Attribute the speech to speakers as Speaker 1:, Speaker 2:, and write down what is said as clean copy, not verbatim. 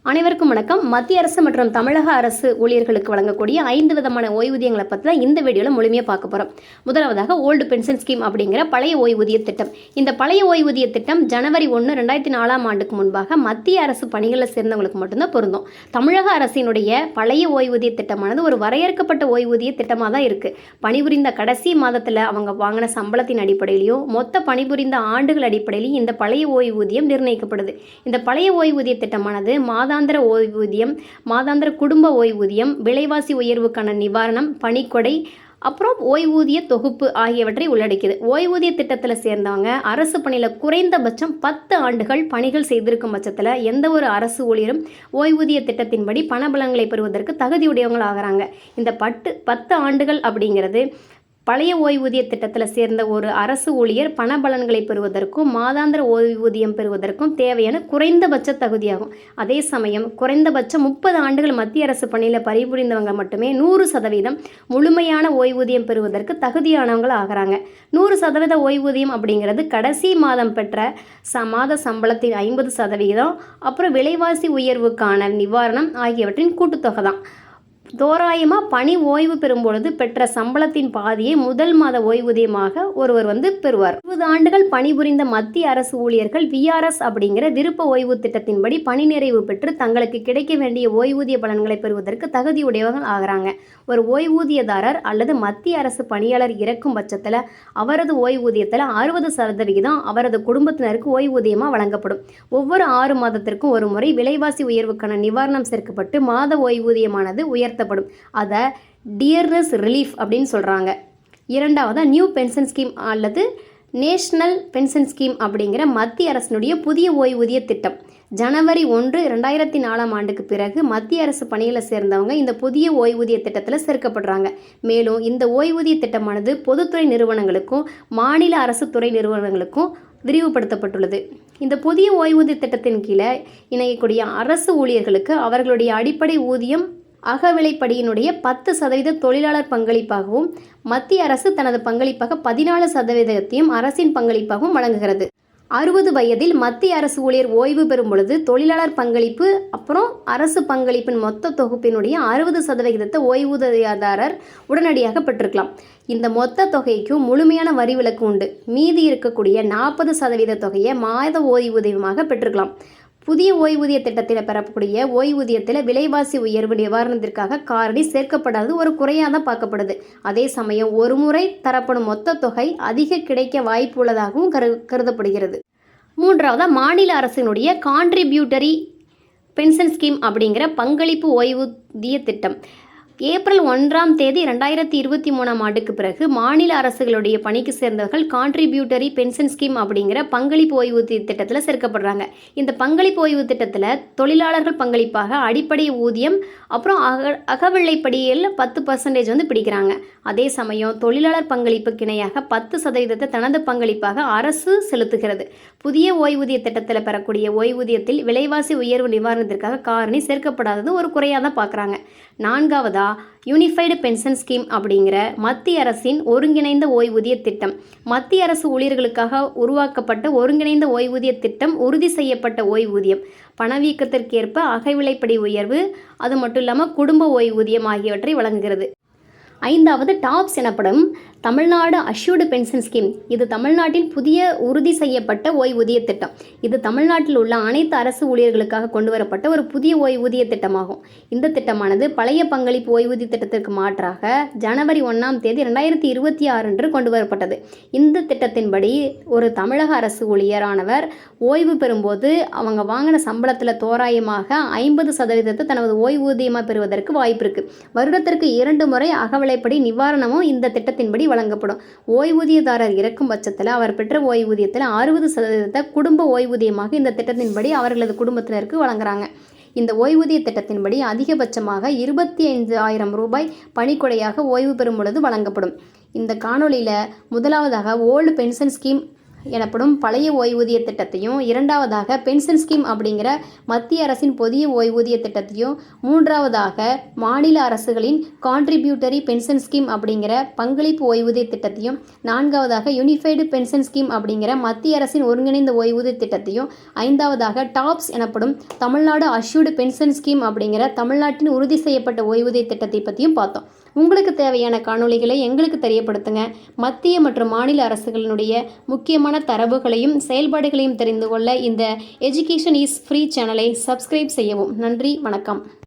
Speaker 1: அனைவருக்கும் வணக்கம். மத்திய அரசு மற்றும் தமிழக அரசு ஊழியர்களுக்கு வழங்கக்கூடிய 5 விதமான ஓய்வூதியங்களை பற்றி தான் இந்த வீடியோவில் முழுமையாக பார்க்க போகிறோம். முதலாவதாக ஓல்டு பென்ஷன் ஸ்கீம் அப்படிங்கிற பழைய ஓய்வூதிய திட்டம். இந்த பழைய ஓய்வூதிய திட்டம் ஜனவரி 1, 2004 ஆண்டுக்கு முன்பாக மத்திய அரசு பணிகளில் சேர்ந்தவங்களுக்கு மட்டும்தான் பொருந்தும். தமிழக அரசினுடைய பழைய ஓய்வூதிய திட்டமானது ஒரு வரையறுக்கப்பட்ட ஓய்வூதிய திட்டமாக தான் இருக்குது. பணிபுரிந்த கடைசி மாதத்தில் அவங்க வாங்கின சம்பளத்தின் அடிப்படையிலையும் மொத்த பணிபுரிந்த ஆண்டுகள் அடிப்படையிலையும் இந்த பழைய ஓய்வூதியம் நிர்ணயிக்கப்படுது. இந்த பழைய ஓய்வூதிய திட்டமானது மாதாந்திர ஓய்வூதியம், மாதாந்திர குடும்ப ஓய்வூதியம், விலைவாசி உயர்வுக்கான நிவாரணம், பணிக்கொடை, அப்புறம் ஓய்வூதிய தொகுப்பு ஆகியவற்றை உள்ளடக்கியது. ஓய்வூதிய திட்டத்தில் சேர்ந்தவங்க அரசு பணியில் குறைந்தபட்சம் 10 ஆண்டுகள் பணிகள் செய்திருக்கும் பட்சத்தில் எந்த ஒரு அரசு ஊழியரும் ஓய்வூதிய திட்டத்தின்படி பணபலன்களை பெறுவதற்கு தகுதியுடையவங்கள் ஆகிறாங்க. இந்த 10 ஆண்டுகள் அப்படிங்கிறது பழைய ஓய்வூதிய திட்டத்தில் சேர்ந்த ஒரு அரசு ஊழியர் பணபலன்களை பெறுவதற்கும் மாதாந்திர ஓய்வூதியம் பெறுவதற்கும் தேவையான குறைந்தபட்ச தகுதியாகும். அதே சமயம் குறைந்தபட்சம் 30 ஆண்டுகள் மத்திய அரசு பணியில் பணிபுரிந்தவங்க மட்டுமே 100% முழுமையான ஓய்வூதியம் பெறுவதற்கு தகுதியானவங்கள் ஆகிறாங்க. 100% ஓய்வூதியம் அப்படிங்கிறது கடைசி மாதம் பெற்ற மாத சம்பளத்தின் 50%, அப்புறம் விலைவாசி உயர்வுக்கான நிவாரணம் ஆகியவற்றின் கூட்டுத்தொகை தான். தோராயமாக பணி ஓய்வு பெறும்பொழுது பெற்ற சம்பளத்தின் பாதியை முதல் மாத ஓய்வூதியமாக ஒருவர் பெறுவார். 20 ஆண்டுகள் பணிபுரிந்த மத்திய அரசு ஊழியர்கள் விஆர்எஸ் அப்படிங்கிற விருப்ப ஓய்வு திட்டத்தின்படி பணி நிறைவு பெற்று தங்களுக்கு கிடைக்க வேண்டிய ஓய்வூதிய பலன்களை பெறுவதற்கு தகுதியுடையவர்கள் ஆகிறாங்க. ஒரு ஓய்வூதியதாரர் அல்லது மத்திய அரசு பணியாளர் இறக்கும் பட்சத்தில் அவரது ஓய்வூதியத்தில் 60% அவரது குடும்பத்தினருக்கு ஓய்வூதியமாக வழங்கப்படும். ஒவ்வொரு 6 மாதத்திற்கும் ஒரு முறை விலைவாசி உயர்வுக்கான நிவாரணம் சேர்க்கப்பட்டு மாத ஓய்வூதியமானது உயர்த்தப்படும். அதை டியர்னஸ் ரிலீஃப் அப்படின்னு சொல்கிறாங்க. இரண்டாவதாக நியூ பென்ஷன் ஸ்கீம் அல்லது நேஷனல் பென்ஷன் ஸ்கீம் அப்படிங்கிற மத்திய அரசினுடைய புதிய ஓய்வூதிய திட்டம். ஜனவரி 1, 2004 ஆண்டுக்கு பிறகு மத்திய அரசு பணியில் சேர்ந்தவங்க இந்த புதிய ஓய்வூதிய திட்டத்தில் சேர்க்கப்படுறாங்க. மேலும் இந்த ஓய்வூதிய திட்டமானது பொதுத்துறை நிறுவனங்களுக்கும் மாநில அரசு துறை நிறுவனங்களுக்கும் விரிவுபடுத்தப்பட்டுள்ளது. இந்த புதிய ஓய்வூதிய திட்டத்தின் கீழே இணையக்கூடிய அரசு ஊழியர்களுக்கு அவர்களுடைய அடிப்படை ஊதியம் அகவிலைப்படியினுடைய 10% தொழிலாளர் பங்களிப்பாகவும் மத்திய அரசு தனது பங்களிப்பாக 14% அரசின் பங்களிப்பாகவும் வழங்குகிறது. 60 வயதில் மத்திய அரசு ஊழியர் ஓய்வு பெறும் பொழுது தொழிலாளர் பங்களிப்பு அப்புறம் அரசு பங்களிப்பின் மொத்த தொகுப்பினுடைய 60% ஓய்வூதியதாரர் உடனடியாக பெற்றிருக்கலாம். இந்த மொத்த தொகைக்கும் முழுமையான வரி விலக்கு உண்டு. மீதி இருக்கக்கூடிய 40% தொகையை மாத ஓய்வூதியமாக பெற்றுக்கலாம். புதிய ஓய்வூதிய திட்டத்தில் பெறக்கூடிய ஓய்வூதியத்தில் விலைவாசி உயர்வு நிவாரணத்திற்காக காரணி சேர்க்கப்படாது ஒரு குறையாக தான் பார்க்கப்படுது. அதே சமயம் ஒரு முறை தரப்படும் மொத்த தொகை அதிக கிடைக்க வாய்ப்பு உள்ளதாகவும் கருதப்படுகிறது. மூன்றாவதாக மாநில அரசினுடைய கான்ட்ரிபியூட்டரி பென்ஷன் ஸ்கீம் அப்படிங்கிற பங்களிப்பு ஓய்வூதிய திட்டம். ஏப்ரல் 1 2023 ஆண்டுக்கு பிறகு மாநில அரசுகளுடைய பணிக்கு சேர்ந்தவர்கள் கான்ட்ரிபியூட்டரி பென்ஷன் ஸ்கீம் அப்படிங்கிற பங்களிப்பு ஓய்வூதிய திட்டத்தில் சேர்க்கப்படுறாங்க. இந்த பங்களிப்பு ஓய்வு திட்டத்தில் தொழிலாளர்கள் பங்களிப்பாக அடிப்படை ஊதியம் அப்புறம் அகவிலைப்படியில் 10% பிடிக்கிறாங்க. அதே சமயம் தொழிலாளர் பங்களிப்புக்கு இணையாக 10% தனது பங்களிப்பாக அரசு செலுத்துகிறது. புதிய ஓய்வூதிய திட்டத்தில் பெறக்கூடிய ஓய்வூதியத்தில் விலைவாசி உயர்வு நிவாரணத்திற்காக காரணி சேர்க்கப்படாதது ஒரு குறையாக தான் பார்க்குறாங்க. நான்காவதா யூனிஃபைடு பென்ஷன் ஸ்கீம் அப்படிங்கிற மத்திய அரசின் ஒருங்கிணைந்த ஓய்வூதிய திட்டம். மத்திய அரசு ஊழியர்களுக்காக உருவாக்கப்பட்ட ஒருங்கிணைந்த ஓய்வூதிய திட்டம் உறுதி செய்யப்பட்ட ஓய்வூதியம், பணவீக்கத்திற்கேற்ப அகவிலைப்படி உயர்வு, அது மட்டும் இல்லாமல் குடும்ப ஓய்வூதியம் ஆகியவற்றை வழங்குகிறது. ஐந்தாவது டாப்ஸ் எனப்படும் தமிழ்நாடு அஷ்யூர்டு பென்ஷன் ஸ்கீம். இது தமிழ்நாட்டில் புதிய உறுதி செய்யப்பட்ட ஓய்வூதிய திட்டம். இது தமிழ்நாட்டில் உள்ள அனைத்து அரசு ஊழியர்களுக்காக கொண்டு வரப்பட்ட ஒரு புதிய ஓய்வூதிய திட்டமாகும். இந்த திட்டமானது பழைய பங்களிப்பு ஓய்வூதிய திட்டத்திற்கு மாற்றாக ஜனவரி 1 2026 அன்று கொண்டு வரப்பட்டது. இந்த திட்டத்தின்படி ஒரு தமிழக அரசு ஊழியரானவர் ஓய்வு பெறும்போது அவங்க வாங்கின சம்பளத்தில் தோராயமாக 50% தனது ஓய்வூதியமாக பெறுவதற்கு வாய்ப்பு இருக்குது. வருடத்திற்கு 2 முறை அகவிலைப்படி நிவாரணமும் இந்த திட்டத்தின்படி வழங்கப்படும். ஓய்வூதியதாரர் இறக்கும் பட்சத்தில் அவர் பெற்ற ஓய்வூதியத்தில் 60% குடும்ப ஓய்வூதியமாக இந்த திட்டத்தின்படி அவர்களது குடும்பத்தினருக்கு வழங்குறாங்க. இந்த ஓய்வூதிய திட்டத்தின்படி அதிகபட்சமாக 25,000 ரூபாய் பணிக்கொடையாக ஓய்வு பெறும் பொழுது வழங்கப்படும். இந்த காணொலியில் முதலாவதாக ஓல்டு பென்ஷன் ஸ்கீம், எனப்படும் பழைய ஓய்வூதிய திட்டத்தையும், இரண்டாவதாக பென்ஷன் ஸ்கீம் அப்படிங்கிற மத்திய அரசின் புதிய ஓய்வூதிய திட்டத்தையும், மூன்றாவதாக மாநில அரசுகளின் கான்ட்ரிபியூட்டரி பென்ஷன் ஸ்கீம் அப்படிங்கிற பங்களிப்பு ஓய்வூதிய திட்டத்தையும், நான்காவதாக யூனிஃபைடு பென்ஷன் ஸ்கீம் அப்படிங்கிற மத்திய அரசின் ஒருங்கிணைந்த ஓய்வூதிய திட்டத்தையும், ஐந்தாவதாக டாப்ஸ் எனப்படும் தமிழ்நாடு அஷ்யூர்டு பென்ஷன் ஸ்கீம் அப்படிங்கிற தமிழ்நாட்டின் உறுதி செய்யப்பட்ட ஓய்வூதிய திட்டத்தை பற்றியும் பார்த்தோம். உங்களுக்கு தேவையான காணொளிகளை எங்களுக்கு தெரியப்படுத்துங்க. மத்திய மற்றும் மாநில அரசுகளினுடைய முக்கியமான தரவுகளையும் செயல்பாடுகளையும் தெரிந்து கொள்ள இந்த எஜுகேஷன் இஸ் ஃப்ரீ சேனலை சப்ஸ்கிரைப் செய்யவும். நன்றி, வணக்கம்.